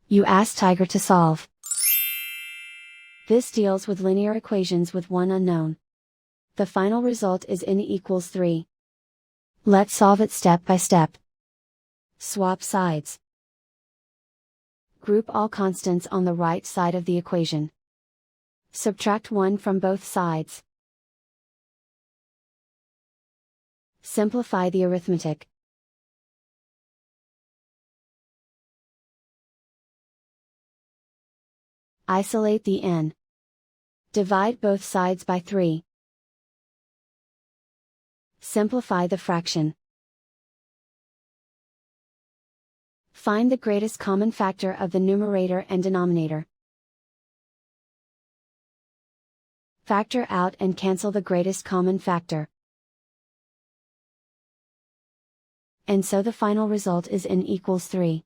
You ask Tiger to solve. This deals with linear equations with one unknown. The final result is n equals 3. Let's solve it step by step. Swap sides. Group all constants on the right side of the equation. Subtract 1 from both sides. Simplify the arithmetic. Isolate the n. Divide both sides by 3. Simplify the fraction. Find the greatest common factor of the numerator and denominator. Factor out and cancel the greatest common factor. And so the final result is n equals 3.